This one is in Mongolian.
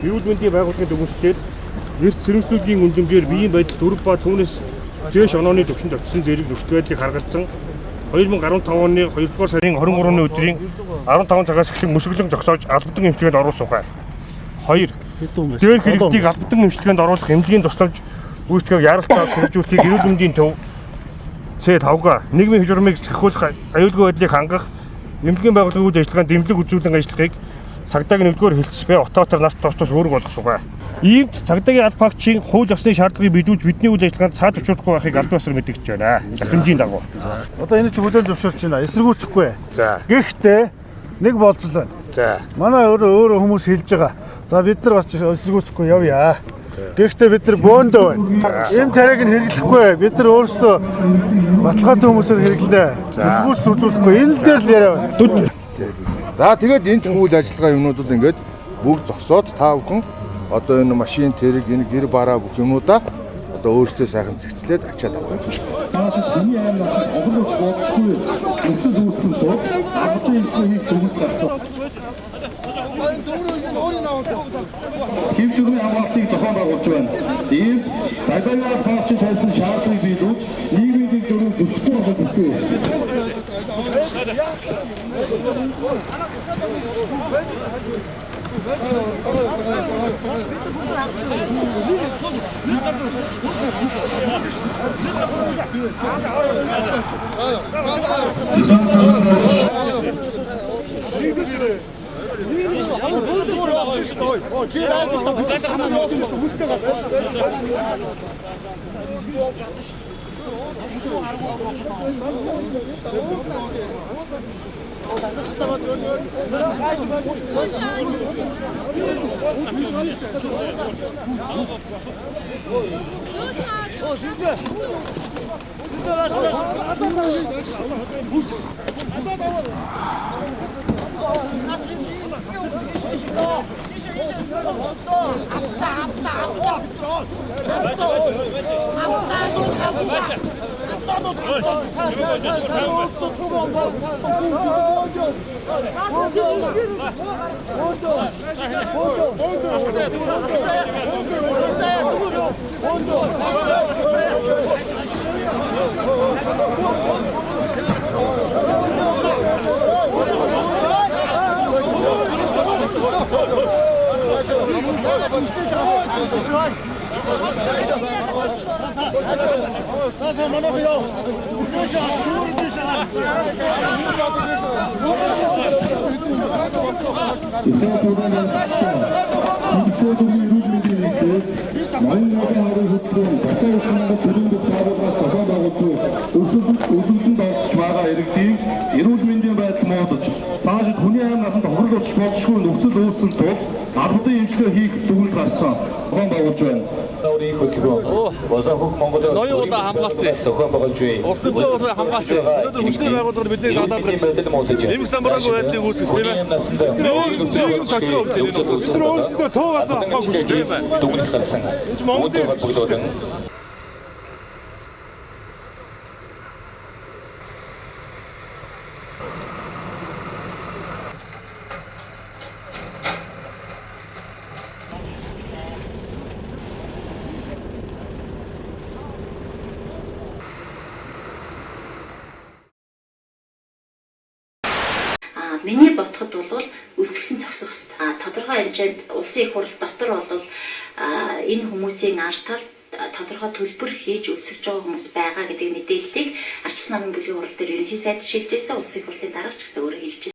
Эрүүл мэндийн байгууллагын дүгнэлтээр эрс сэрэмжлүүлгийн үнэмээр биеийн байдал дөрв ба түүнээс дээш онооны төвчөнд очсон зэрэг нөхцөл байдлыг харгалзан 2015 оны 2-р сарын 23-ны өдрийн 15 цагаас эхлэн мөсгөлөн зогсоож албадан эмчилгээнд оруулсан. 2. Дээр хэрэгтийг албадан эмчилгээнд оруулах эмнэлгийн тусламж гүйцэтгэх ярилцлагыг хэрэгжүүлэхийг эрүүл мэндийн төв C5-га нийгмийн хөдөлмөрийг сахиулах аюулгүй байдлыг хангах эмнэлгийн байгууллагын ажиллагаанд дэмжлэг үзүүлэн ажиллахыг цагдаагийн 1-р хэлтс бай отоотор нарт тусдаж үүрэг болгосон. Иймд цагдаагийн аль багчийн хууль ёсны шаардлагыг бидүүлж бидний үйл ажиллагаанд цаад төвшөөрөхгүй байхыг аль басар мэдгэж байна. Захимжийн дагуу. Одоо энэ ч хүлээн зөвшөөрч байна. Эсэргүүцэхгүй. За. Гэхдээ нэг болцол байна. За. Манай өөрөө хүмүүс хэлж байгаа. За бид нар бас эсэргүүцэхгүй явъя. Гэхдээ бид нар бөөндөө байна. Энэ тариаг нь хэрэглэхгүй. Бид нар өөрсдөө баталгаатай хүмүүсээр хэрэглэнэ. Эсэргүүц үзүүлэхгүй. Энэ дээр л яриа байна. За тэгээд энэ үйл ажиллагаа юмнууд бол ингээд бүгд зогсоод та бүхэн одоо энэ машин тэрэг энэ гэр бараа бүх юмудаа одоо өөрсдөө сайхан зэгцлээд ачаад авах юм шиг. Хэмжүүрийн хамгаалтыг зохион байгуулж байна. Ийм цагдаагийн функцийн тавьсан шаардлагыг биелүүлж нийгмийн зөвлөмж зөвшөөрөх боломжтой. Эрүүл мэндийн байдал муудаж, цааш хүний аим насанд хохирлуулж болшгүй нөхцөл үүссэн тул албадан эмчилгээ хийх дүгнэлт гарсан. Зохион байгуулж байна. Өөрийн хөтөлбөр. Босоохох Монголын ноён удаа хамгаалсан. Зохион байгуулж байна. Уртдаа хамгаалсан. Өнөөдөр хүчний байгууллагууд бидний гадаад байсан. Эмх самбараагүй байдлыг үүсгэж тийм ээ. Өөрөөр цаашаа үлдээ. Тэр өөрөндөө туу газар авахгүй хүчтэй байна. Дүгнэлт гарсан. Монголын бүлгүүд Миний бодоход бол үсгэлэн зогсох ёстой. Тодорхой хэмжээнд улсын их хурл дотор бол энэ хүмүүсийн ардтал тодорхой төлбөр хийж өсөж байгаа хүмүүс байгаа гэдэг мэдээллийг Ардчилсан намын бүлгийн хурал дээр ерөнхий сайд шилжүүлсэн. Улсын их хурлын дараач гэсэн өөрөө хэлж